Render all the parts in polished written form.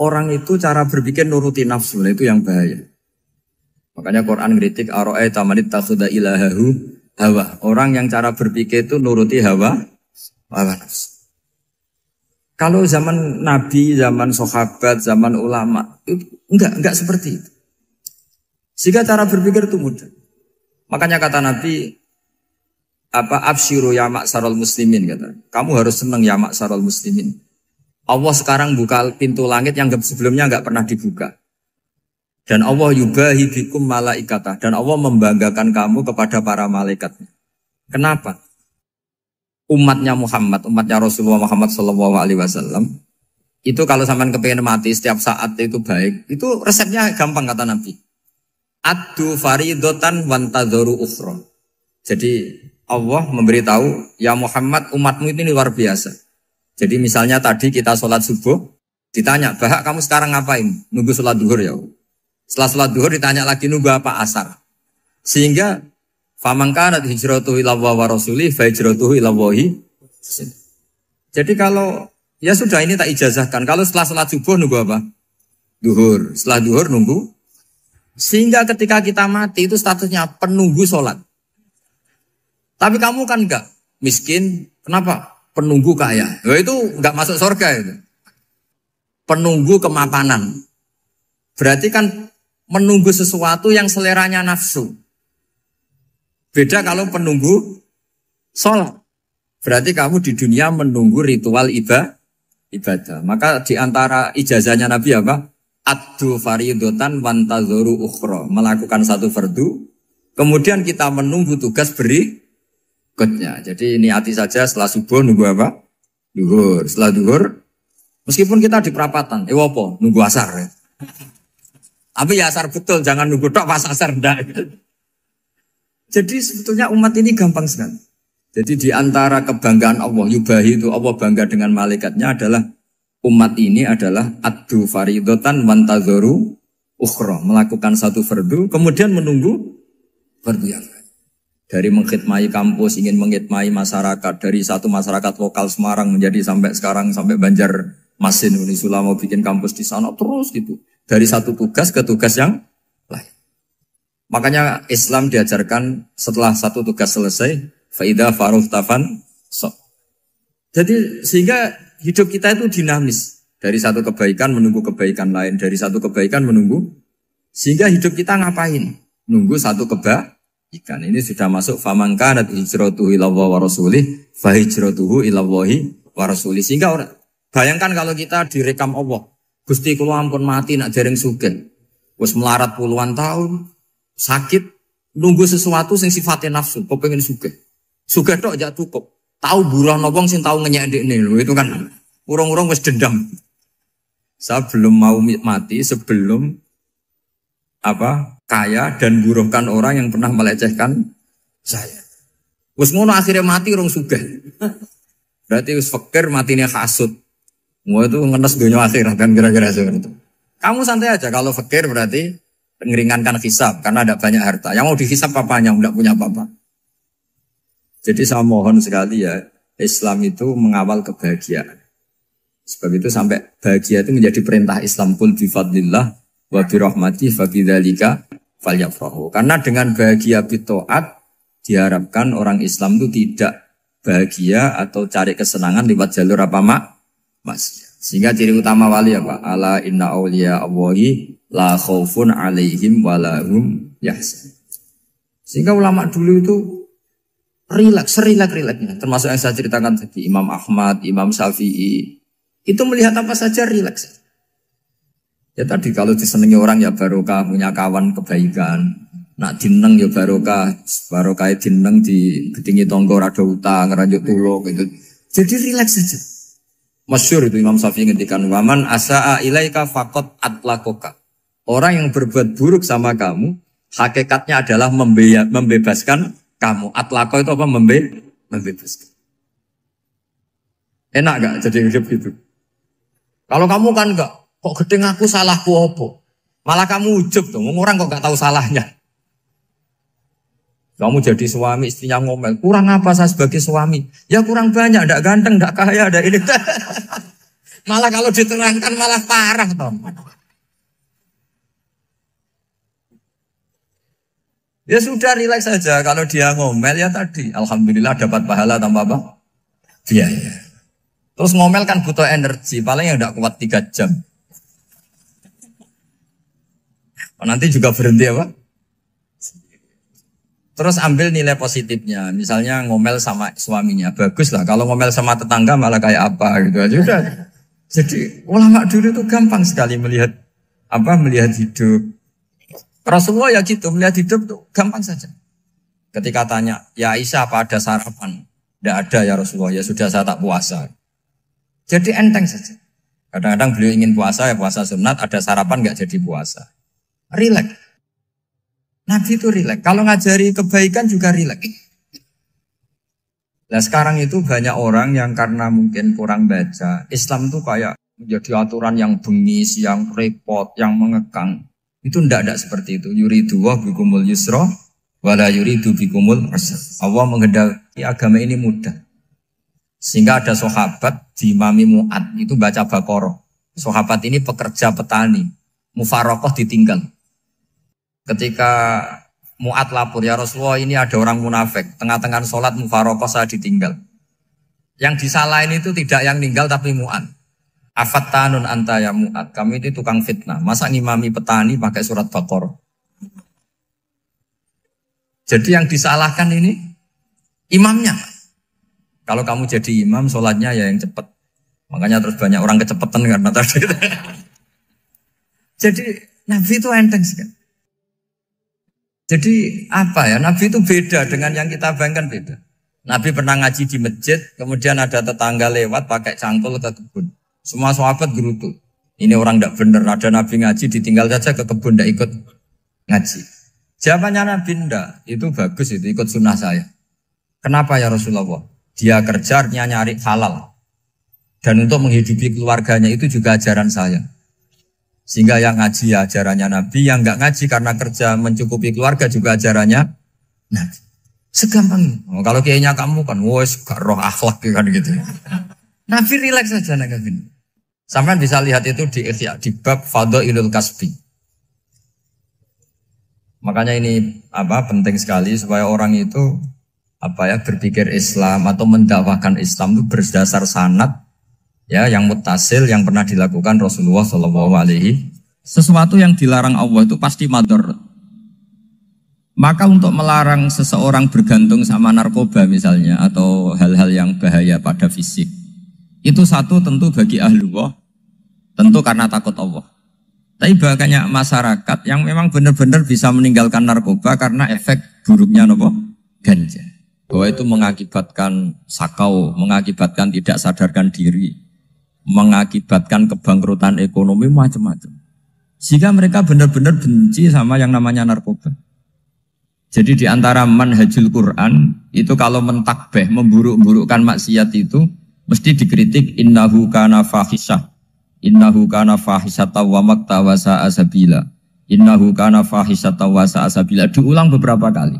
orang itu cara berpikir nuruti nafsu, itu yang bahaya. Makanya Quran ngeritik ara'aita man ittakhadha ilahahu hawa. Orang yang cara berpikir itu nuruti hawa nafsu. Kalau zaman Nabi, zaman sahabat, zaman ulama, itu enggak seperti itu. Sehingga cara berpikir itu mudah. Makanya kata Nabi, absyiru ya ma'sarul muslimin, kata. Kamu harus senang ya ma'sarul muslimin. Allah sekarang buka pintu langit yang sebelumnya enggak pernah dibuka. Dan Allah yubahi bikum malaikatah. Dan Allah membanggakan kamu kepada para malaikat. Kenapa? Umatnya Muhammad, umatnya Rasulullah Muhammad SAW, itu kalau sampean kepengen mati setiap saat itu baik, itu resepnya gampang kata Nabi. Addu faridotan wantadzoru ukhra. Jadi Allah memberitahu, ya Muhammad, umatmu ini luar biasa. Jadi misalnya tadi kita sholat subuh, ditanya, Bahak kamu sekarang ngapain? Nunggu sholat duhur ya. Setelah sholat duhur ditanya lagi nunggu apa asar. Sehingga faman kanat hijratuhu ila Allah wa rasulih fa hijratuhu ila Allah. Jadi kalau ya sudah ini tak ijazahkan. Kalau setelah sholat subuh nunggu apa? Duhur. Setelah duhur nunggu. Sehingga ketika kita mati itu statusnya penunggu sholat. Tapi kamu kan enggak miskin. Kenapa? Penunggu kaya. Nah, itu enggak masuk surga itu. Penunggu kemapanan. Berarti kan menunggu sesuatu yang seleranya nafsu. Beda kalau penunggu sholat. Berarti kamu di dunia menunggu ritual ibadah. Maka di antara ijazahnya Nabi apa? Addu faridotan wantadzoru ukhra. Melakukan satu fardu. Kemudian kita menunggu tugas berikutnya. Jadi niati saja setelah subuh nunggu apa? Duhur. Setelah duhur, meskipun kita di perapatan. Apa? Nunggu asar ya. Tapi ya asar betul. Jangan nunggu tok pas asar. Enggak. Jadi sebetulnya umat ini gampang sekali. Jadi di antara kebanggaan Allah, yubahi itu Allah bangga dengan malaikatnya adalah umat ini adalah addu faridotan wantadzoru ukhra. Melakukan satu fardu, kemudian menunggu fardu yang lain. Dari mengkhidmati kampus, ingin mengkhidmati masyarakat. Dari satu masyarakat lokal Semarang menjadi sampai sekarang, sampai Banjarmasin, Unisula mau bikin kampus di sana, terus gitu. Dari satu tugas ke tugas yang lain. Makanya Islam diajarkan setelah satu tugas selesai, faida faruhtafan so. Jadi sehingga hidup kita itu dinamis. Dari satu kebaikan menunggu kebaikan lain, dari satu kebaikan menunggu. Sehingga hidup kita ngapain? Nunggu satu kebaikan. Ini sudah masuk faman kanat hijratuhu ila Allah wa rasulih, fa hijratuhu ila Allah wa rasulih. Sehingga bayangkan kalau kita direkam Allah, Gusti kula ampun mati nak dereng sugih. Wis melarat puluhan tahun. Sakit, nunggu sesuatu sing sifatnya nafsu, kok pengen sugih. Sugih tok aja cukup. Tahu buruh wong sing tahu ngenyek ndekne lho, itu kan urung-urung wis dendam. Saya belum mau mati sebelum kaya dan buruhkan orang yang pernah melecehkan saya. Wis ngono akhirnya mati urung sugih. Berarti wis fakir matine hasud. Mau itu ngenes dunia akhirat kan kira-kira seperti itu. Kamu santai aja kalau fakir berarti meringankan hisab karena ada banyak harta. Yang mau dihisab papanya, tidak punya apa-apa. Jadi saya mohon sekali ya, Islam itu mengawal kebahagiaan. Sebab itu sampai bahagia itu menjadi perintah Islam. Qul bi fadlillah wa bi rahmati fa bidzalika falyafrahu. Karena dengan bahagia bi taat diharapkan orang Islam itu tidak bahagia atau cari kesenangan lewat jalur maksiat. Sehingga ciri utama wali apa? Ala inna awliya Allahi la khaufun alaihim walahum yahzan. Sehingga ulama dulu itu rileks-rileksnya. Termasuk yang saya ceritakan tadi, Imam Ahmad, Imam Syafi'i. Itu melihat apa saja rileks. Ya tadi kalau disenangi orang ya barokah, punya kawan kebaikan. Nak dineng ya barokah dineng di gedingi tonggo rada utang, ngeranjuk tulung gitu. Jadi rileks saja. Masyhur itu Imam Syafi'i ngendikan waman asaa ilaika faqat atlakoka. Orang yang berbuat buruk sama kamu, hakikatnya adalah membebaskan kamu. Atlako itu apa? Membebaskan. Enak gak jadi hidup gitu? Kalau kamu kan enggak, kok gedeng aku salahku apa? Malah kamu ujub tuh, orang kok gak tahu salahnya. Kamu jadi suami, istrinya ngomel, kurang apa saya sebagai suami? Ya kurang banyak, enggak ganteng, enggak kaya, enggak ini. Malah kalau diterangkan malah parah toh. Ya sudah rileks saja. Kalau dia ngomel ya tadi, alhamdulillah dapat pahala tanpa apa? Biaya. Terus ngomel kan butuh energi, paling yang tidak kuat 3 jam. Nanti juga berhenti apa? Terus ambil nilai positifnya. Misalnya ngomel sama suaminya, bagus lah. Kalau ngomel sama tetangga malah kayak apa gitu aja udah. Jadi ulama dulu itu gampang sekali melihat hidup. Rasulullah ya gitu, melihat hidup tuh gampang saja. Ketika tanya, ya Aisyah apa ada sarapan? Tidak ada ya Rasulullah, ya sudah saya tak puasa. Jadi enteng saja. Kadang-kadang beliau ingin puasa, ya puasa sunat, ada sarapan nggak jadi puasa. Rileks. Nabi itu rileks. Kalau ngajari kebaikan juga rileks. Nah sekarang itu banyak orang yang karena mungkin kurang baca, Islam tuh kayak menjadi aturan yang bengis, yang repot, yang mengekang. Itu tidak seperti itu. Yuridu wa bikumul yusra wala yuridu bikumul usra. Allah menghendaki agama ini mudah. Sehingga ada sahabat di Imami Mu'ad itu baca Baqarah. Sahabat ini pekerja petani. Mufarokoh ditinggal. Ketika Mu'ad lapor, ya Rasulullah ini ada orang munafik. Tengah-tengah sholat mufarokoh saya ditinggal. Yang disalahin itu tidak yang ninggal tapi Mu'ad. Afattanun anta ya Mu'ad. Kami itu tukang fitnah. Masa ngimami petani pakai surat Baqarah? Jadi yang disalahkan ini imamnya. Kalau kamu jadi imam, sholatnya ya yang cepat. Makanya terus banyak orang kecepatan karena tadi. Jadi Nabi itu enteng sekali. Jadi apa ya? Nabi itu beda dengan yang kita bayangkan beda. Nabi pernah ngaji di masjid, kemudian ada tetangga lewat pakai cangkul ke kebun. Semua sahabat gerutu. Ini orang tidak benar. Ada Nabi ngaji ditinggal saja ke kebun, tidak ikut ngaji. Jawabannya Nabi tidak. Itu bagus itu ikut sunnah saya. Kenapa ya Rasulullah? Dia kerja artinya nyari halal. Dan untuk menghidupi keluarganya itu juga ajaran saya. Sehingga yang ngaji ya ajarannya Nabi, yang nggak ngaji karena kerja mencukupi keluarga juga ajarannya Nabi. Segampang ini. Oh, kalau kayaknya kamu kan, wes gak roh akhlak kan gitu. Nabi rileks saja Nabi. Sampai bisa lihat itu di bab Fadhailul Kasbi. Makanya ini penting sekali supaya orang itu berpikir Islam atau mendakwahkan Islam itu berdasar sanad ya yang muttasil yang pernah dilakukan Rasulullah SAW. Sesuatu yang dilarang Allah itu pasti mador. Maka untuk melarang seseorang bergantung sama narkoba misalnya atau hal-hal yang bahaya pada fisik, itu satu tentu bagi ahlullah, tentu karena takut Allah. Tapi banyak masyarakat yang memang benar-benar bisa meninggalkan narkoba karena efek buruknya ganja. Bahwa itu mengakibatkan sakau, mengakibatkan tidak sadarkan diri, mengakibatkan kebangkrutan ekonomi macam-macam. Sehingga mereka benar-benar benci sama yang namanya narkoba. Jadi di antara manhajul Quran itu kalau mentakbih, memburuk-burukkan maksiat itu mesti dikritik innahu kana fahisyah. Innahu kana fahisyata wa makta wa sa'a sabila. Innahu kana fahisyata wa sa'a sabila. Diulang beberapa kali.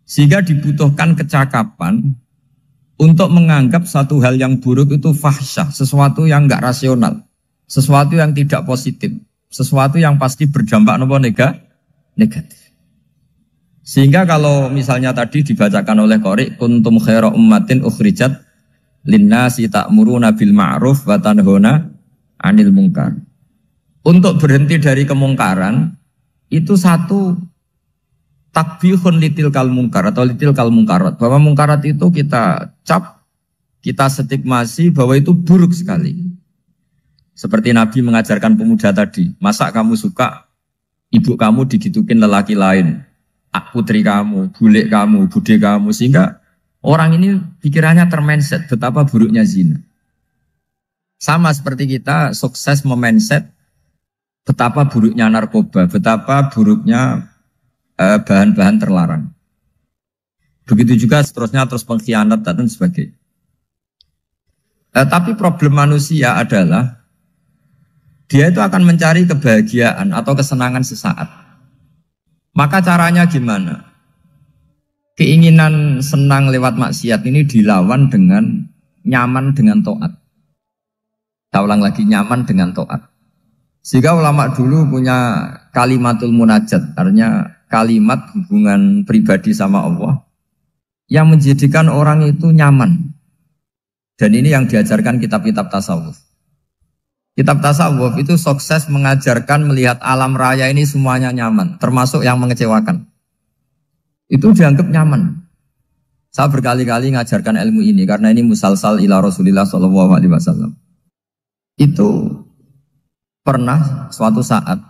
Sehingga dibutuhkan kecakapan untuk menganggap satu hal yang buruk itu fahsyah, sesuatu yang enggak rasional, sesuatu yang tidak positif, sesuatu yang pasti berdampak negatif. Sehingga kalau misalnya tadi dibacakan oleh Qori, kuntum khaira ummatin ukhrijat linnasi ta'muruna bil ma'ruf wa tanhauna 'anil munkar. Untuk berhenti dari kemungkaran itu satu takbihun litil kal munkar atau litil kal munkarat. Bahwa munkarat itu kita cap, kita stigmasi bahwa itu buruk sekali. Seperti Nabi mengajarkan pemuda tadi, masa kamu suka ibu kamu digitukin lelaki lain, putri kamu, bule kamu, bude kamu, sehingga orang ini pikirannya termindset betapa buruknya zina. Sama seperti kita sukses memindset betapa buruknya narkoba, betapa buruknya bahan-bahan terlarang. Begitu juga seterusnya terus pengkhianat dan sebagainya. Tapi problem manusia adalah dia itu akan mencari kebahagiaan atau kesenangan sesaat. Maka caranya gimana? Keinginan senang lewat maksiat ini dilawan dengan nyaman dengan taat. Saya ulang lagi, nyaman dengan taat. Sehingga ulama dulu punya kalimatul munajat, artinya kalimat hubungan pribadi sama Allah yang menjadikan orang itu nyaman. Dan ini yang diajarkan kitab-kitab tasawuf. Kitab tasawuf itu sukses mengajarkan melihat alam raya ini semuanya nyaman, termasuk yang mengecewakan. Itu dianggap nyaman. Saya berkali-kali mengajarkan ilmu ini karena ini musalsal ila Rasulillah SAW. Itu pernah suatu saat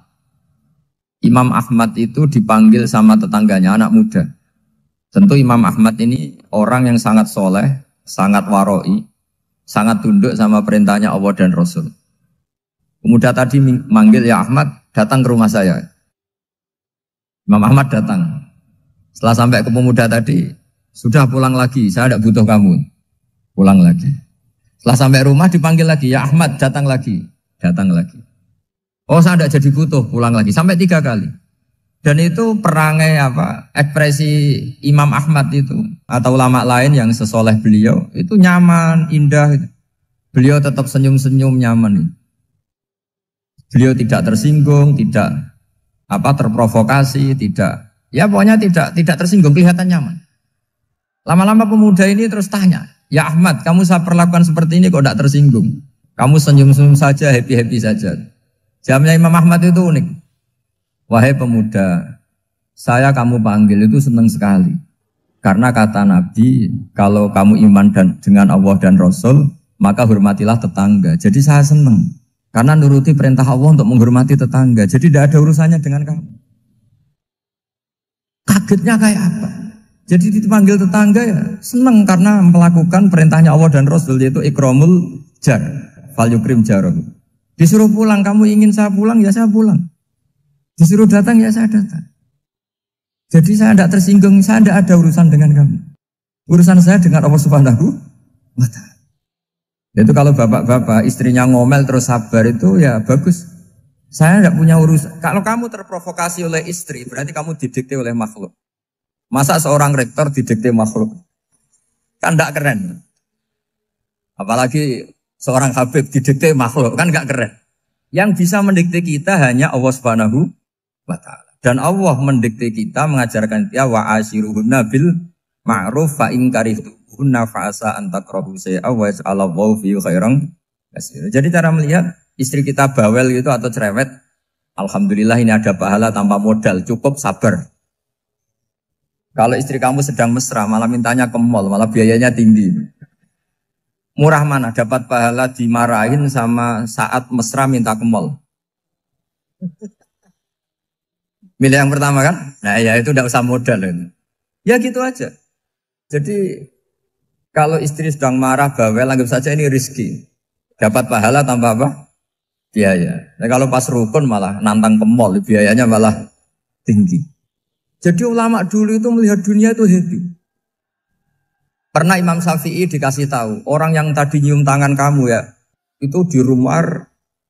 Imam Ahmad itu dipanggil sama tetangganya, anak muda. Tentu Imam Ahmad ini orang yang sangat soleh, sangat waroi, sangat tunduk sama perintahnya Allah dan Rasul. Pemuda tadi manggil, ya Ahmad, datang ke rumah saya. Imam Ahmad datang. Setelah sampai ke pemuda tadi, sudah pulang lagi, saya tidak butuh kamu. Pulang lagi. Setelah sampai rumah dipanggil lagi, ya Ahmad, datang lagi. Datang lagi. Oh, saya tidak jadi butuh, pulang lagi. Sampai 3 kali. Dan itu perangai ekspresi Imam Ahmad itu atau ulama lain yang sesoleh beliau itu nyaman, indah. Beliau tetap senyum-senyum nyaman. Beliau tidak tersinggung, tidak terprovokasi, pokoknya tidak tersinggung, kelihatan nyaman. Lama-lama pemuda ini terus tanya, ya Ahmad, kamu saya perlakukan seperti ini kok tidak tersinggung? Kamu senyum-senyum saja, happy-happy saja. Jawabnya Imam Ahmad itu unik. Wahai pemuda, saya kamu panggil itu senang sekali. Karena kata Nabi, kalau kamu iman dengan Allah dan Rasul, maka hormatilah tetangga. Jadi saya senang. Karena nuruti perintah Allah untuk menghormati tetangga. Jadi tidak ada urusannya dengan kamu. Kagetnya kayak apa? Jadi dipanggil tetangga ya senang karena melakukan perintahnya Allah dan Rasul, yaitu ikramul jar, fal yukrim jarum. Disuruh pulang, kamu ingin saya pulang, ya saya pulang. Disuruh datang, ya saya datang. Jadi saya tidak tersinggung, saya tidak ada urusan dengan kamu. Urusan saya dengan Allah Subhanahu wa Ta'ala. Itu kalau bapak-bapak istrinya ngomel terus sabar itu ya bagus. Saya tidak punya urusan. Kalau kamu terprovokasi oleh istri, berarti kamu didikte oleh makhluk. Masa seorang rektor didikte makhluk? Kan tidak keren. Apalagi seorang habib didikte makhluk, kan tidak keren. Yang bisa mendikte kita hanya Allah Subhanahu wa Ta'ala. Dan Allah mendikte kita, mengajarkan kita wa ashiruhunna bil ma'ruf fa in karihtuhunna fa asa an takrahu shay'an wa yaj'alallahu fi khairan katsira. Jadi cara melihat istri kita bawel gitu atau cerewet, alhamdulillah ini ada pahala tanpa modal, cukup sabar. Kalau istri kamu sedang mesra, malah mintanya ke mall, malah biayanya tinggi. Murah mana? Dapat pahala dimarahin sama saat mesra minta ke mall. Milih yang pertama kan? Nah ya itu tidak usah modal. Ya gitu aja. Jadi kalau istri sedang marah, bawel, anggap saja ini rezeki. Dapat pahala tanpa apa? Biaya. Nah, kalau pas rukun malah nantang ke mall, biayanya malah tinggi. Jadi ulama dulu itu melihat dunia itu happy. Pernah Imam Syafi'i dikasih tahu, orang yang tadi nyium tangan kamu ya, itu di rumah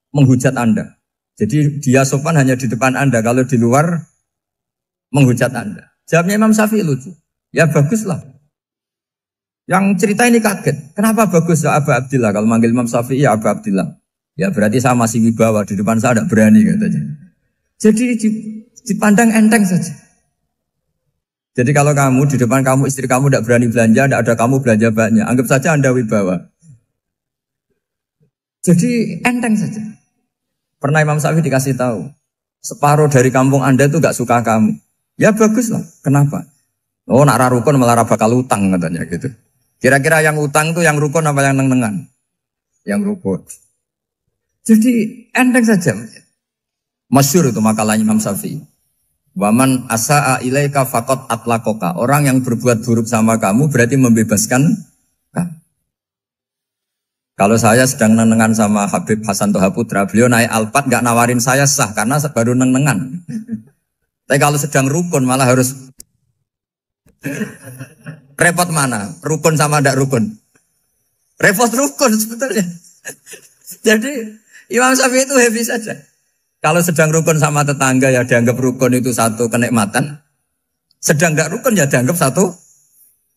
menghujat Anda. Jadi dia sopan hanya di depan Anda, kalau di luar menghujat Anda. Jawabnya Imam Syafi'i lucu. Ya baguslah. Yang cerita ini kaget. Kenapa bagus ya Aba Abdillah? Kalau manggil Imam Syafi'i ya Aba Abdillah. Ya berarti saya masih wibawa, di depan saya tidak berani katanya. Jadi dipandang enteng saja. Jadi kalau kamu di depan kamu istri kamu tidak berani belanja, tidak ada kamu belanja banyak, anggap saja Anda wibawa. Jadi enteng saja. Pernah Imam Syafi'i dikasih tahu, separuh dari kampung Anda itu gak suka kamu. Ya bagus lah. Kenapa? Oh nak rukun malah bakal utang katanya gitu. Kira-kira yang utang tuh yang rukun apa yang neng-nengan? Yang rukun. Jadi enteng saja. Masyhur itu makalahnya Imam Syafi'i. Waman asa'a ilaika faqad atlaqaka. Orang yang berbuat buruk sama kamu berarti membebaskan kamu. Kalau saya sedang nenengan sama Habib Hasan Toha Putra, beliau naik Alphard gak nawarin saya sah karena baru nenengan. Tapi kalau sedang rukun malah harus repot mana? Rukun sama ndak rukun? Repot rukun sebetulnya. Jadi Imam Syafi'i itu happy saja. Kalau sedang rukun sama tetangga ya dianggap rukun itu satu kenikmatan. Sedang ndak rukun ya dianggap satu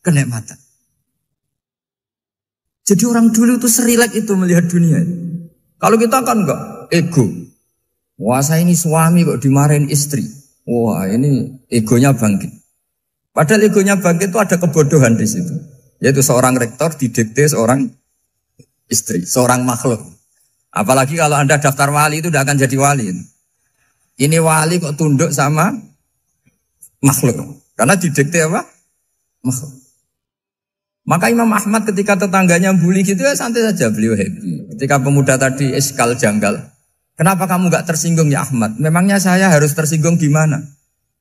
kenikmatan. Jadi orang dulu itu serilek itu melihat dunia. Kalau kita kan enggak, ego. Wah saya ini suami kok dimarahin istri. Wah ini egonya bangkit. Padahal egonya bangkit itu ada kebodohan di situ. Yaitu seorang rektor didikte seorang istri, seorang makhluk. Apalagi kalau Anda daftar wali itu tidak akan jadi wali. Ini wali kok tunduk sama makhluk. Karena didikte apa? Makhluk. Maka Imam Ahmad ketika tetangganya bully gitu ya santai saja, beliau happy. Ketika pemuda tadi eskal janggal, kenapa kamu gak tersinggung ya Ahmad? Memangnya saya harus tersinggung gimana?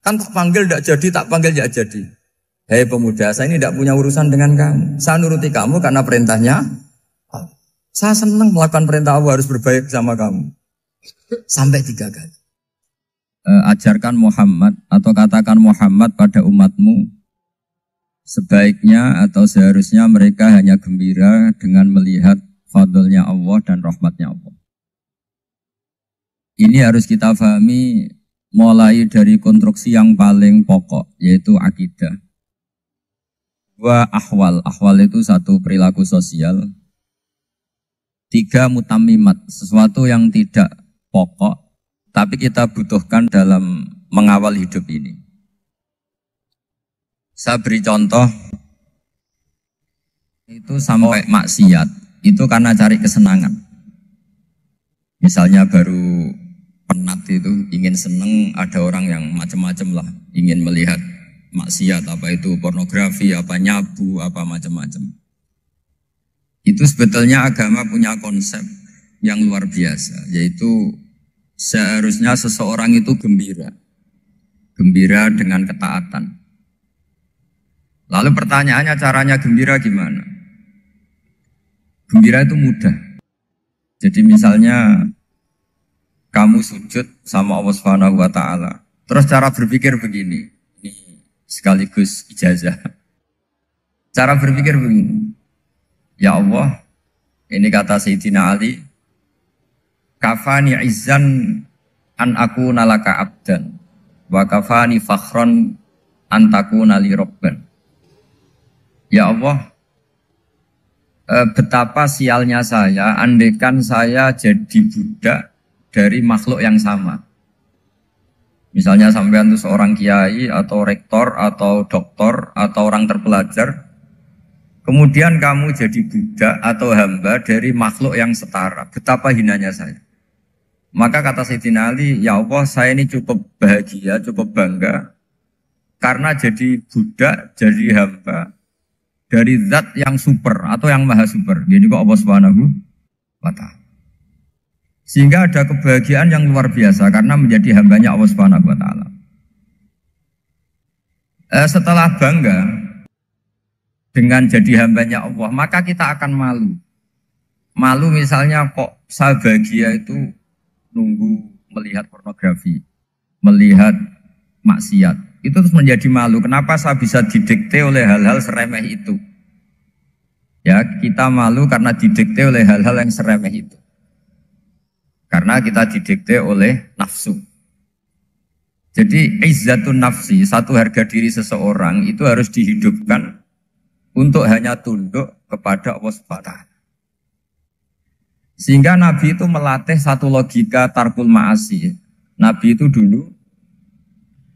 Kan tak panggil tidak jadi, tak panggil tidak jadi. Hei pemuda, saya ini tidak punya urusan dengan kamu. Saya nuruti kamu karena perintahnya. Saya senang melakukan perintah Allah, harus berbaik sama kamu. Sampai 3 kali. Ajarkan Muhammad atau katakan Muhammad pada umatmu. Sebaiknya atau seharusnya mereka hanya gembira dengan melihat fadlnya Allah dan rahmatnya Allah. Ini harus kita pahami mulai dari konstruksi yang paling pokok, yaitu akidah. 2 ahwal. Ahwal itu 1 perilaku sosial. 3 mutammimat, sesuatu yang tidak pokok, tapi kita butuhkan dalam mengawal hidup ini. Saya beri contoh, itu sampai maksiat, itu karena cari kesenangan. Misalnya baru penat itu, ingin seneng, ada orang yang macam-macam lah, ingin melihat maksiat, apa itu pornografi, apa nyabu, apa macam-macam. Itu sebetulnya agama punya konsep yang luar biasa, yaitu seharusnya seseorang itu gembira. Gembira dengan ketaatan. Lalu pertanyaannya caranya gembira gimana? Gembira itu mudah. Jadi misalnya kamu sujud sama Allah Subhanahu wa taala. Terus cara berpikir begini. Ini sekaligus ijazah. Cara berpikir begini. Ya Allah, ini kata Sayyidina Ali, kafani izzan an akuna laka abdan wa kafani fakhron an takuna li rabban. Ya Allah, betapa sialnya saya andaikan saya jadi budak dari makhluk yang sama. Misalnya sampean itu seorang kiai atau rektor atau doktor atau orang terpelajar, kemudian kamu jadi budak atau hamba dari makhluk yang setara. Betapa hinanya saya. Maka kata Sayyidina Ali, ya Allah saya ini cukup bahagia, cukup bangga karena jadi budak, jadi hamba dari zat yang super atau yang maha super. Jadi kok Allah Subhanahu wa ta'ala. Sehingga ada kebahagiaan yang luar biasa karena menjadi hambanya Allah Subhanahu wa ta'ala. Setelah bangga dengan jadi hambanya Allah, maka kita akan malu. Malu misalnya kok saya bahagia itu nunggu melihat pornografi, melihat maksiat. Itu terus menjadi malu. Kenapa saya bisa didikte oleh hal-hal seremeh itu? Ya, kita malu karena didikte oleh hal-hal yang seremeh itu. Karena kita didikte oleh nafsu. Jadi izzatun nafsi, satu harga diri seseorang itu harus dihidupkan untuk hanya tunduk kepada Allah Subhanahu wa ta'ala. Sehingga Nabi itu melatih satu logika tarkul ma'asi. Nabi itu dulu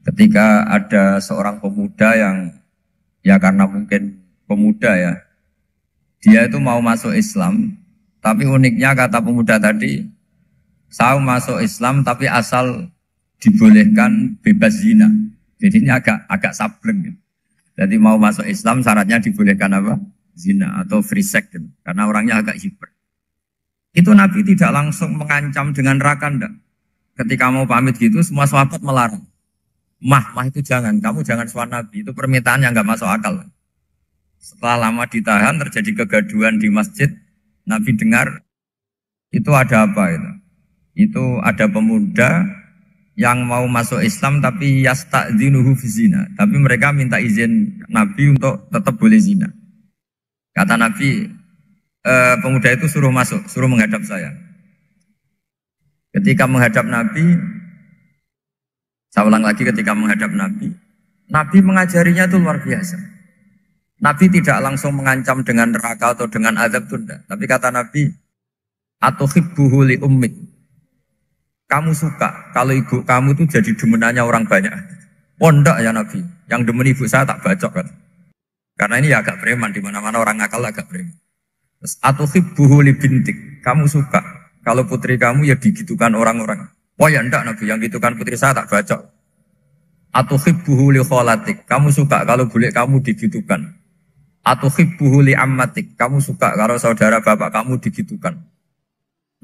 ketika ada seorang pemuda yang ya karena mungkin pemuda ya, dia itu mau masuk Islam, tapi uniknya kata pemuda tadi, saya masuk Islam tapi asal dibolehkan bebas zina. Jadi ini agak sableng gitu. Jadi mau masuk Islam syaratnya dibolehkan apa? Zina atau free sex gitu. Karena orangnya agak hiper. Itu Nabi tidak langsung mengancam dengan neraka enggak. Ketika mau pamit gitu semua sahabat melarang. Mah itu jangan, kamu jangan suan Nabi, itu permintaan yang nggak masuk akal. Setelah lama ditahan, terjadi kegaduhan di masjid, Nabi dengar, itu ada apa itu? Itu ada pemuda yang mau masuk Islam tapi yasta'dzinuhu fi zina. Tapi mereka minta izin Nabi untuk tetap boleh zina. Kata Nabi, pemuda itu suruh masuk, suruh menghadap saya. Ketika menghadap Nabi, saya ulang lagi ketika menghadap Nabi, Nabi mengajarinya itu luar biasa. Nabi tidak langsung mengancam dengan neraka atau dengan azab tunda. Tapi kata Nabi, Atau hibbuhu li ummik. Kamu suka kalau ibu kamu itu jadi demenannya orang banyak. Pondok ya Nabi. Yang demen ibu saya tak bacok kan. Karena ini ya agak preman, di mana-mana orang nakal agak preman. Terus atau hibbuhu li bintik. Kamu suka kalau putri kamu ya digitukan orang-orang. Oh ya enggak Nabi, yang gitukan putri saya tak bacok. Atau hibbuhu li kholatik. Kamu suka kalau bule kamu digitukan. Atau hibbuhu li ammatik. Kamu suka kalau saudara bapak kamu digitukan.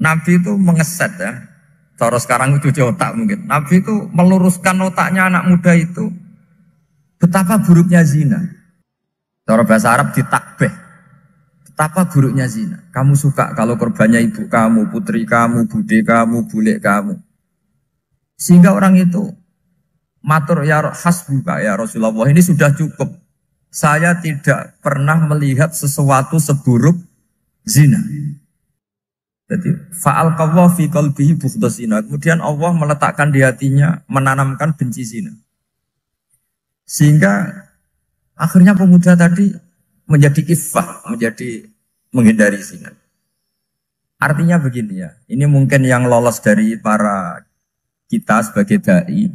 Nabi itu mengeset ya. Cara sekarang itu cuci otak mungkin. Nabi itu meluruskan otaknya anak muda itu. Betapa buruknya zina. Cara bahasa Arab ditakbih. Betapa buruknya zina. Kamu suka kalau korbannya ibu kamu, putri kamu, bude kamu, bule kamu. Sehingga orang itu matur ya hasbuka ya Rasulullah, ini sudah cukup. Saya tidak pernah melihat sesuatu seburuk zina. Jadi fa'al qawwa fi qalbihi bughdha zina. Kemudian Allah meletakkan di hatinya, menanamkan benci zina. Sehingga akhirnya pemuda tadi menjadi iffah, menjadi menghindari zina. Artinya begini ya, ini mungkin yang lolos dari para kita sebagai dai,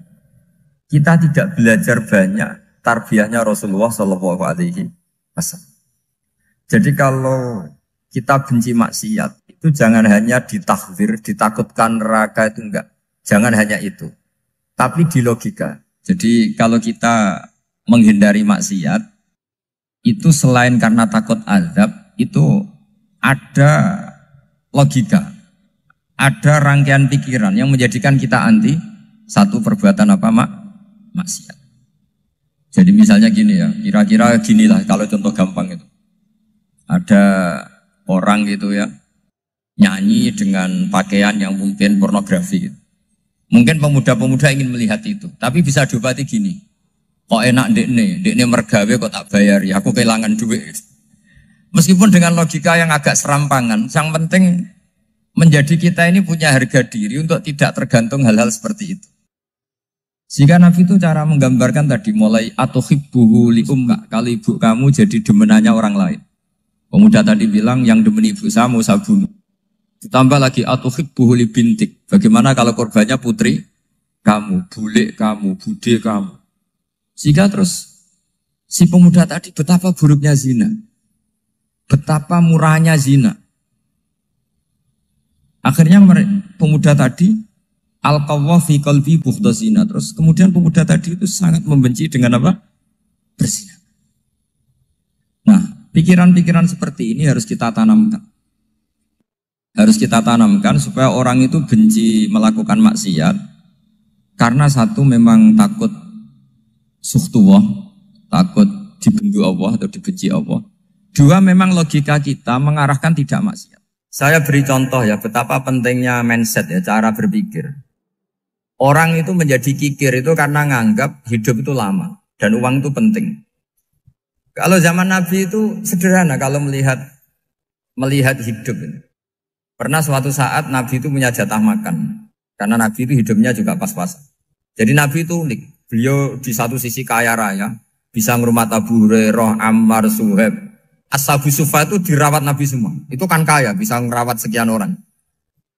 kita tidak belajar banyak tarbiyahnya Rasulullah Shallallahu Alaihi Wasallam. Jadi kalau kita benci maksiat, itu jangan hanya ditakhzir, ditakutkan neraka itu enggak. Jangan hanya itu. Tapi di logika. Jadi kalau kita menghindari maksiat, itu selain karena takut azab, itu ada logika. Ada rangkaian pikiran yang menjadikan kita anti satu perbuatan apa maksiat. Jadi misalnya gini ya, kira-kira ginilah kalau contoh gampang itu. Ada orang gitu ya, nyanyi dengan pakaian yang mungkin pornografi gitu. Mungkin pemuda-pemuda ingin melihat itu, tapi bisa diobati gini. Kok enak dekne mergawe kok tak bayar ya, aku kehilangan duit. Meskipun dengan logika yang agak serampangan, yang penting menjadi kita ini punya harga diri untuk tidak tergantung hal-hal seperti itu. Sehingga Nabi itu cara menggambarkan tadi mulai atau hibbuhu li umma, kalau ibu kamu jadi demenannya orang lain. Pemuda tadi bilang yang demen ibu saya mau saya bunuh. Ditambah lagi atau hibbuhu li bintik. Bagaimana kalau korbannya putri kamu, bule kamu, bude kamu. Sehingga terus si pemuda tadi betapa buruknya zina. Betapa murahnya zina. Akhirnya pemuda tadi al-qawwa fi qalbi bughdha zina. Terus kemudian pemuda tadi itu sangat membenci dengan apa? Berzina. Nah, pikiran-pikiran seperti ini harus kita tanamkan. Harus kita tanamkan supaya orang itu benci melakukan maksiat. Karena satu memang takut suhtullah, takut dibendu Allah atau dibenci Allah. Dua memang logika kita mengarahkan tidak maksiat. Saya beri contoh ya, betapa pentingnya mindset ya, cara berpikir. Orang itu menjadi kikir itu karena nganggap hidup itu lama dan uang itu penting. Kalau zaman Nabi itu sederhana kalau melihat hidup ini. Pernah suatu saat Nabi itu punya jatah makan. Karena Nabi itu hidupnya juga pas-pasan. Jadi Nabi itu unik. Beliau di satu sisi kaya raya, bisa ngurmat Abu Hurairah, Ammar, Suhaib. Ashabu Sufa itu dirawat Nabi semua. Itu kan kaya, bisa merawat sekian orang.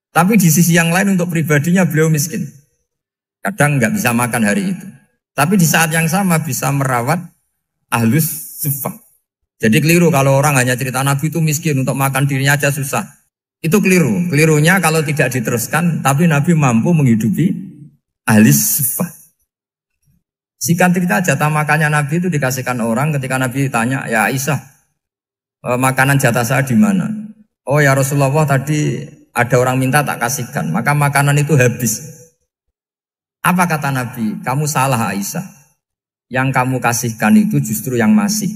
Tapi di sisi yang lain untuk pribadinya beliau miskin. Kadang nggak bisa makan hari itu. Tapi di saat yang sama bisa merawat Ahlus Sufa. Jadi keliru kalau orang hanya cerita Nabi itu miskin, untuk makan dirinya aja susah. Itu keliru. Kelirunya kalau tidak diteruskan, tapi Nabi mampu menghidupi Ahlus Sufa. Singkat cerita jatah makannya Nabi itu dikasihkan orang ketika Nabi tanya, ya Aisyah, makanan jatah saya di mana? Oh ya Rasulullah, tadi ada orang minta tak kasihkan, maka makanan itu habis. Apa kata Nabi? Kamu salah Aisyah. Yang kamu kasihkan itu justru yang masih.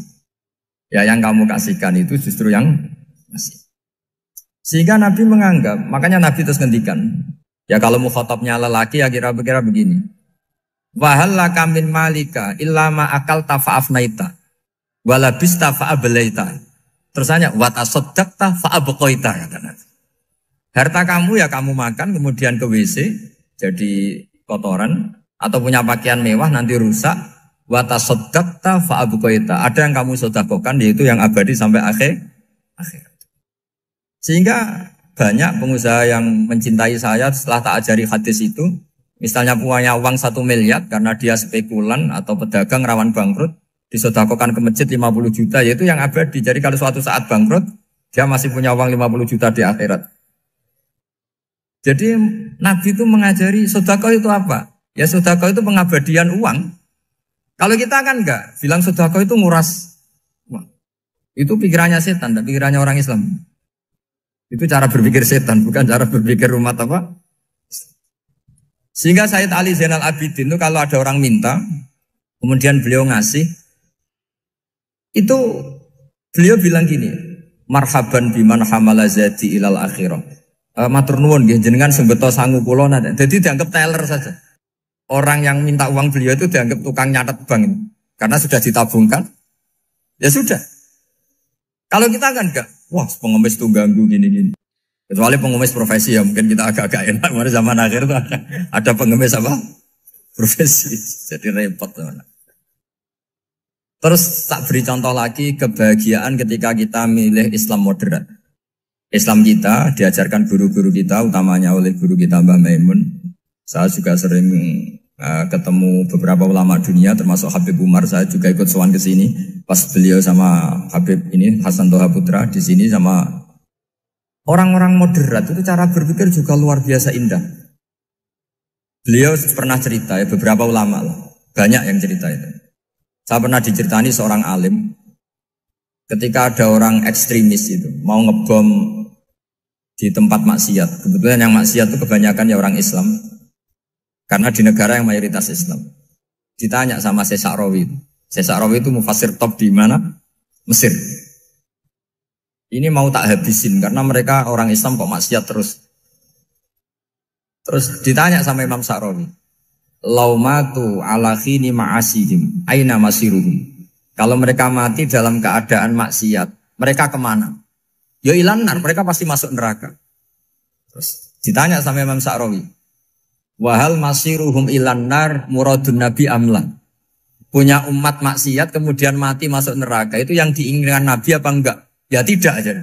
Ya yang kamu kasihkan itu justru yang masih. Sehingga Nabi menganggap, makanya Nabi terus ngendikan. Ya kalau mukhatabnya lelaki ya kira-kira begini. Wahallaka min malika illa ma akalta fa'afnaita walabista fa'ablaita. Terus tanya, watasoddaqta fa'abqaita, kata Nabi. Harta kamu ya kamu makan, kemudian ke WC, jadi kotoran, atau punya pakaian mewah, nanti rusak. Watasoddaqta fa'abqaita. Ada yang kamu sedekahkan, yaitu yang abadi sampai akhir. Sehingga banyak pengusaha yang mencintai saya setelah tak ajari hadis itu. Misalnya punya uang 1 miliar karena dia spekulan atau pedagang rawan bangkrut, disedekahkan ke masjid 50 juta, yaitu yang abadi. Jadi kalau suatu saat bangkrut, dia masih punya uang 50 juta di akhirat. Jadi Nabi itu mengajari sedekah itu apa? Ya sedekah itu pengabadian uang. Kalau kita kan enggak, bilang sedekah itu nguras uang. Itu pikirannya setan, dan pikirannya orang Islam. Itu cara berpikir setan, bukan cara berpikir umat apa. Sehingga Sayyid Ali Zainal Abidin itu kalau ada orang minta, kemudian beliau ngasih, itu beliau bilang gini, marhaban biman hamala zati ilal akhirah. Matur nuwun nggih jenengan sing beto sangu kula nate. Jadi dianggap teller saja. Orang yang minta uang beliau itu dianggap tukang nyatet bank ini. Karena sudah ditabungkan. Ya sudah. Kalau kita kan enggak, wah pengemis tuh ganggu gini-gini. Kecuali pengemis profesi ya mungkin kita agak-agak enak. Pada zaman akhir itu ada pengemis apa? Profesi. Jadi repot teman. Terus tak beri contoh lagi kebahagiaan ketika kita milih Islam moderat. Islam kita diajarkan guru-guru kita, utamanya oleh guru kita Mbah Maimun. Saya juga sering ketemu beberapa ulama dunia, termasuk Habib Umar. Saya juga ikut sowan ke sini pas beliau sama Habib ini Hasan Toha Putra di sini sama orang-orang moderat. Itu cara berpikir juga luar biasa indah. Beliau pernah cerita ya, beberapa ulama lah, banyak yang cerita itu. Saya pernah diceritani seorang alim ketika ada orang ekstremis itu mau ngebom di tempat maksiat. Kebetulan yang maksiat itu kebanyakan ya orang Islam. Karena di negara yang mayoritas Islam. Ditanya sama Syekh Sa'rawi. Syekh Sa'rawi itu mufassir top di mana? Mesir. Ini mau tak habisin karena mereka orang Islam kok maksiat terus. Terus ditanya sama Imam Sa'rawi. Laumatu ala khini ma'asihim aina masiruhum. Kalau mereka mati dalam keadaan maksiat, mereka kemana? Ya ilan nar, mereka pasti masuk neraka. Terus ditanya sama Imam Sa'rawi, wahal masiruhum ilan nar muradun nabi amlan. Punya umat maksiat kemudian mati masuk neraka, itu yang diinginkan Nabi apa enggak? Ya tidak aja.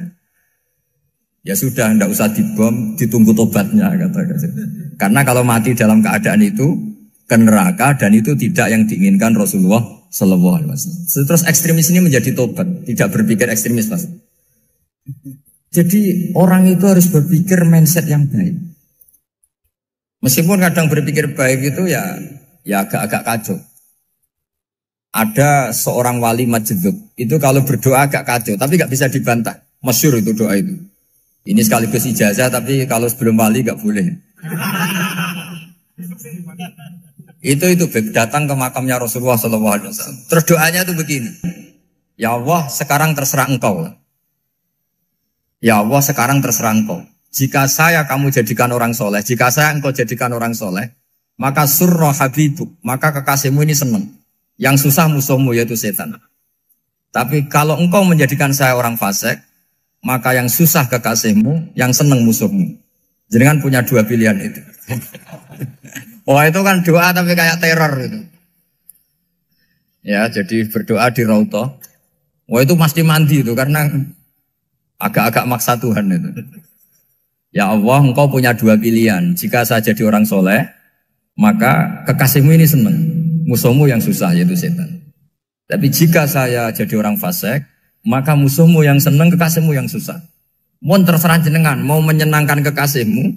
Ya sudah, enggak usah dibom, ditunggu tobatnya kata-kata. Karena kalau mati dalam keadaan itu ke neraka dan itu tidak yang diinginkan Rasulullah Sallallahu Alaihi Wasallam. Terus ekstremis ini menjadi tobat, tidak berpikir ekstremis Mas. Jadi orang itu harus berpikir mindset yang baik. Meskipun kadang berpikir baik itu ya agak-agak kacau. Ada seorang wali majdzub, itu kalau berdoa agak kacau, tapi gak bisa dibantah. Masyhur itu doa itu. Ini sekaligus ijazah, tapi kalau sebelum wali gak boleh. Itu datang ke makamnya Rasulullah SAW. Terus doanya itu begini. Ya Allah, sekarang terserah engkau. Ya Allah, sekarang terserah engkau. Jika saya kamu jadikan orang soleh, jika saya engkau jadikan orang soleh, maka surra habibuk, maka kekasihmu ini senang. Yang susah musuhmu yaitu setan. Tapi kalau engkau menjadikan saya orang fasik, maka yang susah kekasihmu, yang senang musuhmu. Jadi kan punya dua pilihan itu. Wah itu kan doa tapi kayak teror itu. Ya jadi berdoa di Raudhah. Wah itu pasti mandi itu karena agak-agak maksa Tuhan itu. Ya Allah, engkau punya dua pilihan. Jika saya jadi orang soleh, maka kekasihmu ini senang. Musuhmu yang susah yaitu setan. Tapi jika saya jadi orang fasik, maka musuhmu yang senang, kekasihmu yang susah. Mohon terserah jenengan, mau menyenangkan kekasihmu,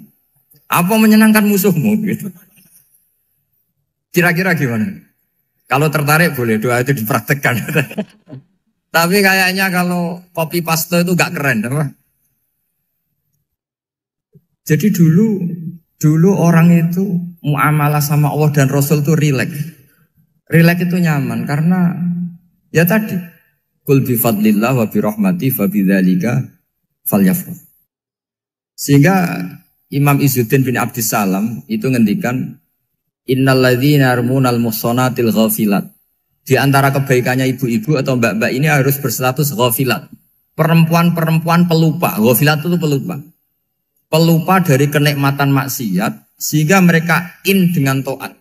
apa menyenangkan musuhmu gitu. Kira-kira gimana? Kalau tertarik boleh doa itu dipraktekkan. Tapi kayaknya kalau copy paste itu gak keren, apa? Jadi dulu orang itu muamalah sama Allah dan Rasul itu rileks. Rileks itu nyaman karena ya tadi kul bi fadlillah wa bi rahmati fa bidzalika falyafrah. Sehingga Imam Izzuddin bin Abdissalam itu ngendikan innalladzina yarmunal muhsanatil ghafilat. Di antara kebaikannya ibu-ibu atau mbak-mbak ini harus berstatus ghafilat. Perempuan-perempuan pelupa. Ghafilat itu pelupa. Pelupa dari kenikmatan maksiat sehingga mereka dengan taat.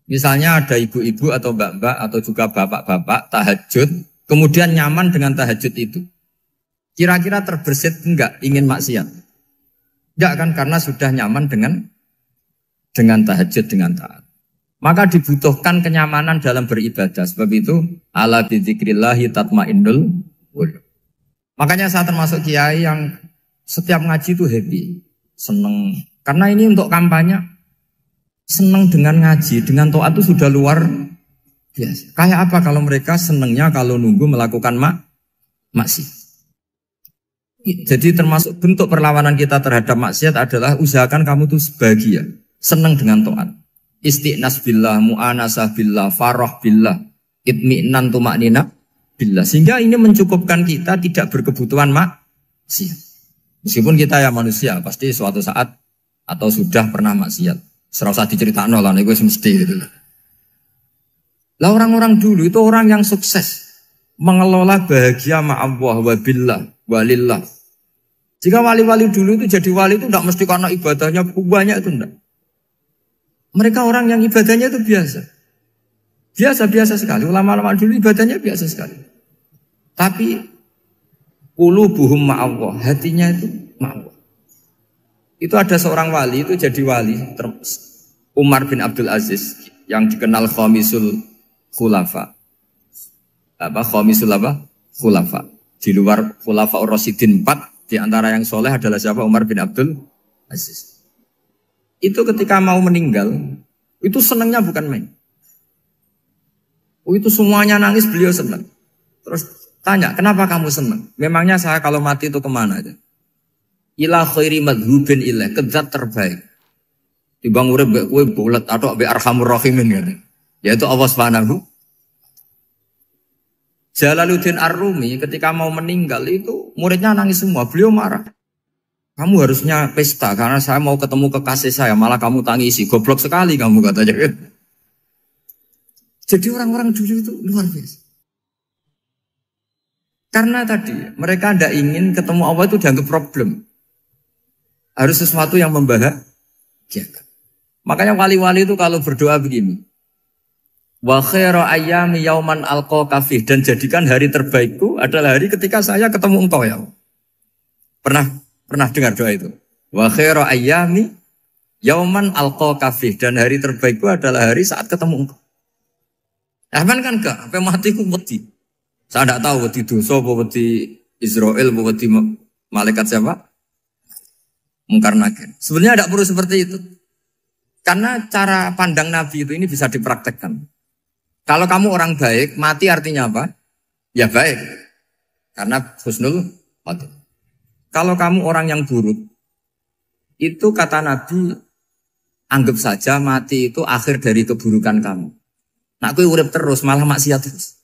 Misalnya ada ibu-ibu atau mbak-mbak atau juga bapak-bapak tahajud, kemudian nyaman dengan tahajud itu. Kira-kira terbersit enggak ingin maksiat? Enggak kan, karena sudah nyaman dengan tahajud, dengan taat. Maka dibutuhkan kenyamanan dalam beribadah. Sebab itu ala bidzikrillahi tatmainnul qulub. Makanya saya termasuk kiai yang setiap ngaji itu happy, seneng. Karena ini untuk kampanye, seneng dengan ngaji, dengan taat itu sudah luar biasa. Kayak apa kalau mereka senengnya kalau nunggu melakukan maksiat. Jadi termasuk bentuk perlawanan kita terhadap maksiat adalah usahakan kamu tuh bahagia, seneng dengan taat. Istiqnas billah, mu'anasah billah, farah billah, itmi'nan tumaknina billah. Sehingga ini mencukupkan kita tidak berkebutuhan maksiat. Meskipun kita ya manusia, pasti suatu saat atau sudah pernah maksiat. Serasa diceritakan lah, ini gue mesti gitu. Lah orang-orang dulu itu orang yang sukses mengelola bahagia ma'allah wa billah walillah. Jika wali-wali dulu itu jadi wali itu tidak mesti karena ibadahnya banyak, itu enggak. Mereka orang yang ibadahnya itu biasa. Biasa-biasa sekali. Ulama-ulama dulu ibadahnya biasa sekali. Tapi qulubuhum ma'allah, hatinya itu ma'allah. Itu ada seorang wali itu jadi wali, Umar bin Abdul Aziz yang dikenal khamisul khulafa. Khamisul khulafa. Di luar khulafa Ar-Rasyidin 4, di antara yang soleh adalah siapa? Umar bin Abdul Aziz. Itu ketika mau meninggal, itu senangnya bukan main. Itu semuanya nangis, beliau senang. Terus tanya, kenapa kamu senang? Memangnya saya kalau mati itu kemana aja? Ila khairi madhubin ilah, ke zat terbaik. Dibang urip mbek kowe bulet atau mbek arhamur rahimin gitu. Yaitu Allah Subhanahu. Jalaluddin Ar-Rumi ketika mau meninggal itu muridnya nangis semua, beliau marah. Kamu harusnya pesta karena saya mau ketemu kekasih saya, malah kamu tangisi, goblok sekali kamu katanya. Jadi orang-orang dulu itu luar biasa. Karena tadi mereka tidak ingin ketemu Allah itu dianggap problem. Harus sesuatu yang membahagiakan. Makanya wali-wali itu kalau berdoa begini. Wa khairu ayyami yauman alqa kafih, dan jadikan hari terbaikku adalah hari ketika saya ketemu engkau ya Allah. Pernah dengar doa itu? Wa khairu ayyami yauman alqa kafih, dan hari terbaikku adalah hari saat ketemu engkau. Aman kan enggak? Sampai mati ku wedi. Saya tidak tahu wedi dosa apa wedi Israel apa wedi malaikat siapa? Mungkar Nakir. Sebenarnya tidak perlu seperti itu. Karena cara pandang Nabi itu ini bisa dipraktekkan. Kalau kamu orang baik, mati artinya apa? Ya baik. Karena husnul khotimah. Kalau kamu orang yang buruk, itu kata Nabi, anggap saja mati itu akhir dari keburukan kamu. Nah, aku urip terus, malah maksiat terus.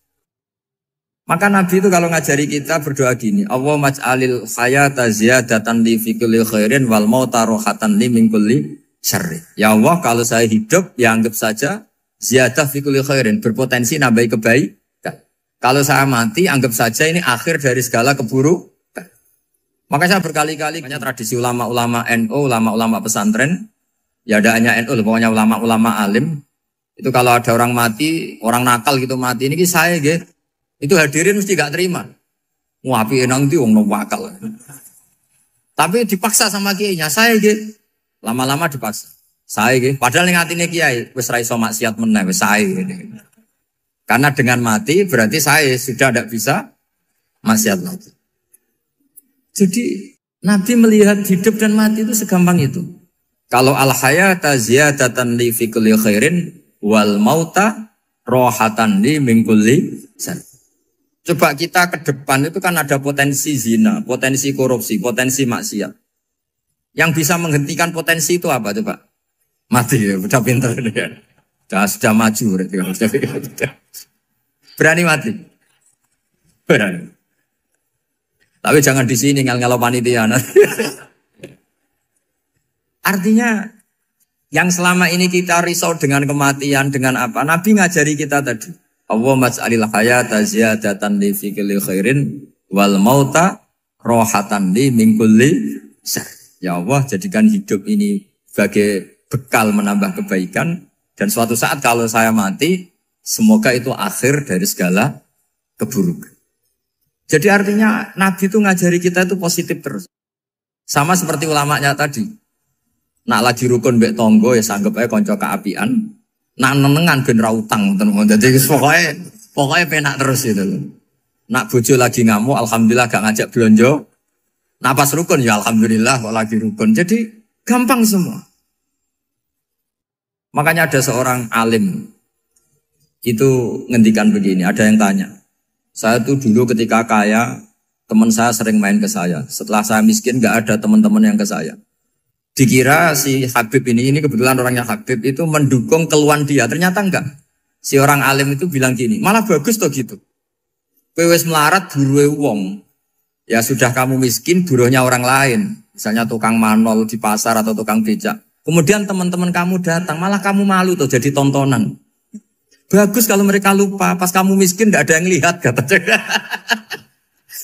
Maka Nabi itu kalau ngajari kita berdoa gini, Allah maj'alil hayata ziyadatan li fi kulli khairin wal mauta rohatan li min kulli syarri. Ya Allah, kalau saya hidup, ya anggap saja ziyadah fi kulli khairin, berpotensi nambahi kebaikan. Kalau saya mati, anggap saja ini akhir dari segala keburukan. Maka saya berkali-kali, banyak tradisi ulama-ulama NU, ulama-ulama pesantren, ya ada hanya NU, pokoknya ulama-ulama alim. Itu kalau ada orang mati, orang nakal gitu mati, ini saya gitu. Itu hadirin mesti gak terima. Wapi enang itu wong wakal. Tapi dipaksa sama kiainya, saya gitu. Lama-lama dipaksa. Saya gitu. Padahal yang hatinya kiai, wis ra iso maksiat meneh, wis saya gitu. Karena dengan mati berarti saya sudah tidak bisa maksiat lagi. Jadi Nabi melihat hidup dan mati itu segampang itu. Kalau al-hayata ziyadatan li fi kulli khairin wal mauta rohatan li min kulli syarr. Coba kita ke depan itu kan ada potensi zina, potensi korupsi, potensi maksiat. Yang bisa menghentikan potensi itu apa coba? Mati ya, udah pinter ya. Sudah maju berarti. Berani mati. Berani. Tapi jangan di sini ngel-ngelo panitia. Artinya yang selama ini kita risau dengan kematian, dengan apa? Nabi ngajari kita tadi. Allah maj'alil hayata ziyadatan li fi kulli khairin wal mauta rohatan li min kulli syarr. Ya Allah, jadikan hidup ini sebagai bekal menambah kebaikan, dan suatu saat kalau saya mati, semoga itu akhir dari segala keburukan. Jadi artinya Nabi itu ngajari kita itu positif terus. Sama seperti ulamanya tadi. Nak lagi rukun mbek tonggo ya sanggep ae kanca keapian. Nak nenengan ben ra utang ngoten. Dadi pokoknya penak terus itu. Nak bojo lagi ngamuk alhamdulillah gak ngajak blonjo. Nak pas rukun ya alhamdulillah kok lagi rukun. Jadi gampang semua. Makanya ada seorang alim itu ngendikan begini, ada yang tanya. Saya tuh dulu ketika kaya, teman saya sering main ke saya. Setelah saya miskin gak ada teman-teman yang ke saya. Dikira si Habib ini kebetulan orangnya Habib itu mendukung keluhan dia. Ternyata enggak. Si orang alim itu bilang gini, malah bagus toh gitu. Kowe wis melarat buruhe wong. Ya sudah kamu miskin buruhnya orang lain. Misalnya tukang manol di pasar atau tukang becak. Kemudian teman-teman kamu datang, malah kamu malu tuh jadi tontonan. Bagus kalau mereka lupa, pas kamu miskin tidak ada yang lihat katanya.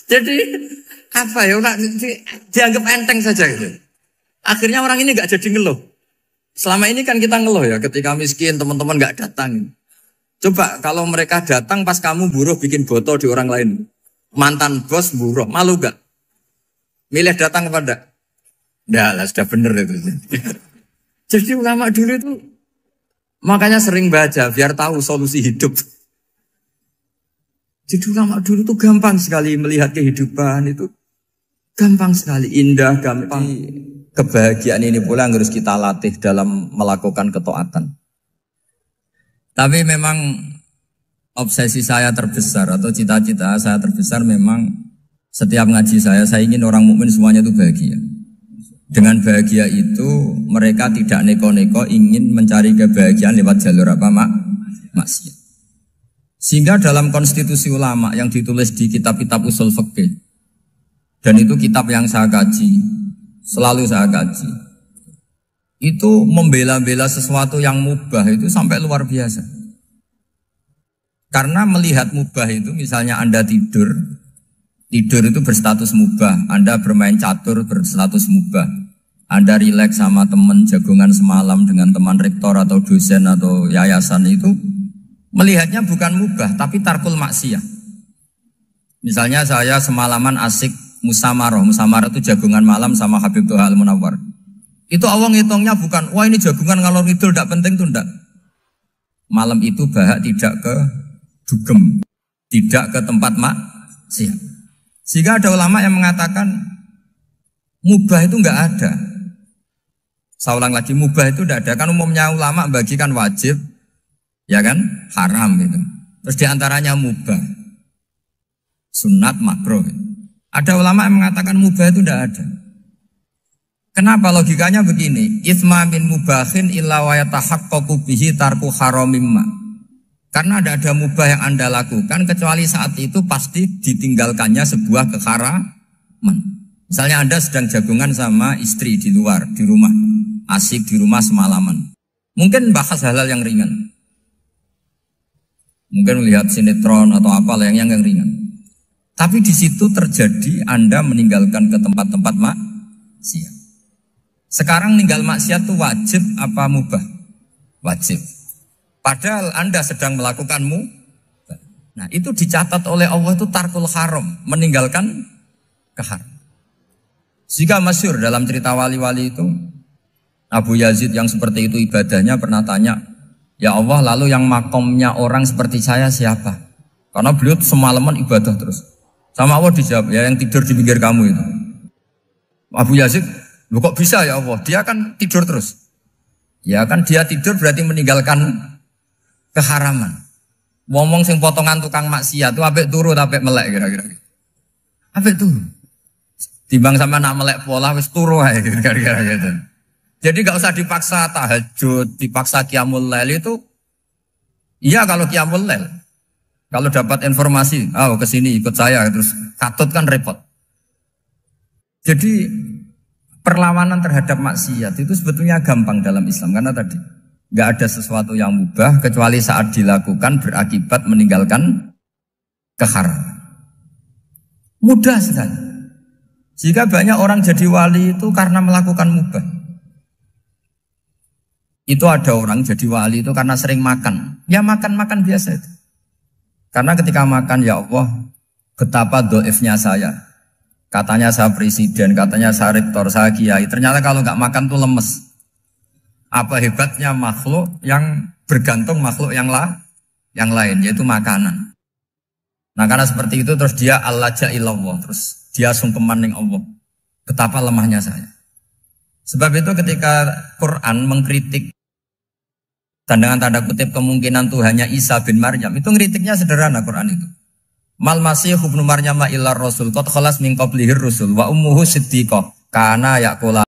Jadi apa ya, dianggap enteng saja gitu. Akhirnya orang ini nggak jadi ngeluh. Selama ini kan kita ngeluh ya, ketika miskin teman-teman nggak datang. Coba kalau mereka datang pas kamu buruh bikin botol di orang lain. Mantan bos buruh, malu gak? Milih datang kepada? Nggak lah, sudah bener itu. Jadi ulama dulu itu makanya sering baca biar tahu solusi hidup. Jadi ulama dulu itu gampang sekali melihat kehidupan itu. Gampang sekali, indah, gampang. Kebahagiaan ini pula yang harus kita latih dalam melakukan ketaatan. Tapi memang obsesi saya terbesar atau cita-cita saya terbesar memang setiap ngaji saya ingin orang mukmin semuanya itu bahagia. Dengan bahagia itu mereka tidak neko-neko ingin mencari kebahagiaan lewat jalur apa maksiat. Sehingga dalam konstitusi ulama yang ditulis di kitab-kitab usul fikih, dan itu kitab yang saya kaji, selalu saya kaji, itu membela-bela sesuatu yang mubah itu sampai luar biasa. Karena melihat mubah itu, misalnya Anda tidur itu berstatus mubah. Anda bermain catur berstatus mubah. Anda rileks sama teman jagongan semalam dengan teman rektor atau dosen atau yayasan itu, melihatnya bukan mubah, tapi tarkul maksiyah. Misalnya saya semalaman asik musamarah itu jagongan malam sama Habib Toha Al-Munawwar. Itu awang hitungnya bukan, wah ini jagongan ngalor ngidul tidak penting tuh enggak. Malam itu bahak tidak ke dugem, tidak ke tempat maksiat. Sehingga ada ulama yang mengatakan mubah itu enggak ada. Saya ulang lagi, mubah itu enggak ada. Kan umumnya ulama bagikan wajib, ya kan, haram gitu. Terus diantaranya mubah, sunat, makruh. Ada ulama yang mengatakan mubah itu enggak ada. Kenapa? Logikanya begini, itsma min mubahin illa wa yatahaqqaqu bihi tarku haramimma. Karena tidak ada mubah yang Anda lakukan kecuali saat itu pasti ditinggalkannya sebuah keharaman. Misalnya Anda sedang jagungan sama istri di luar, di rumah, asik di rumah semalaman. Mungkin bahas hal-hal yang ringan. Mungkin melihat sinetron atau apa yang ringan. Tapi di situ terjadi Anda meninggalkan ke tempat-tempat maksiat. Sekarang ninggal maksiat itu wajib apa mubah? Wajib. Padahal Anda sedang melakukanmu. Nah itu dicatat oleh Allah itu tarkul haram, meninggalkan keharam. Jika masyhur dalam cerita wali-wali itu, Abu Yazid yang seperti itu ibadahnya pernah tanya, ya Allah lalu yang makomnya orang seperti saya siapa? Karena beliau semalaman ibadah terus. Sama Allah dijawab, ya yang tidur di pinggir kamu itu. Abu Yazid, loh kok bisa ya Allah? Dia kan tidur terus. Ya kan dia tidur berarti meninggalkan keharaman. Ngomong sing potongan tukang maksiat itu apik turu apik melek kira-kira. Apik turu. Timbang sama nak melek pola wis turu ae kira-kira gitu. Jadi gak usah dipaksa tahajud, dipaksa qiyamul lail itu. Iya kalau qiyamul lail. Kalau dapat informasi, ke sini ikut saya terus katut kan repot. Jadi perlawanan terhadap maksiat itu sebetulnya gampang dalam Islam karena tadi nggak ada sesuatu yang mubah kecuali saat dilakukan berakibat meninggalkan keharaman. Mudah sekali. Jika banyak orang jadi wali itu karena melakukan mubah. Itu ada orang jadi wali itu karena sering makan. Ya makan-makan biasa itu. Karena ketika makan, ya Allah, betapa doifnya saya. Katanya saya presiden, katanya saya rektor, saya kiai. Ternyata kalau nggak makan tuh lemes. Apa hebatnya makhluk yang bergantung makhluk yang lain, yaitu makanan. Nah karena seperti itu terus dia al-laja-ilallah, terus dia sungkeman ning Allah. Betapa lemahnya saya. Sebab itu ketika Quran mengkritik dan dengan tanda kutip kemungkinan Tuhannya Isa bin Maryam, itu ngeritiknya sederhana Quran itu. Mal masih ibnu Maryam illa rasul qad khalas min qablihi rusul wa ummuhu siddiqah kana yaqula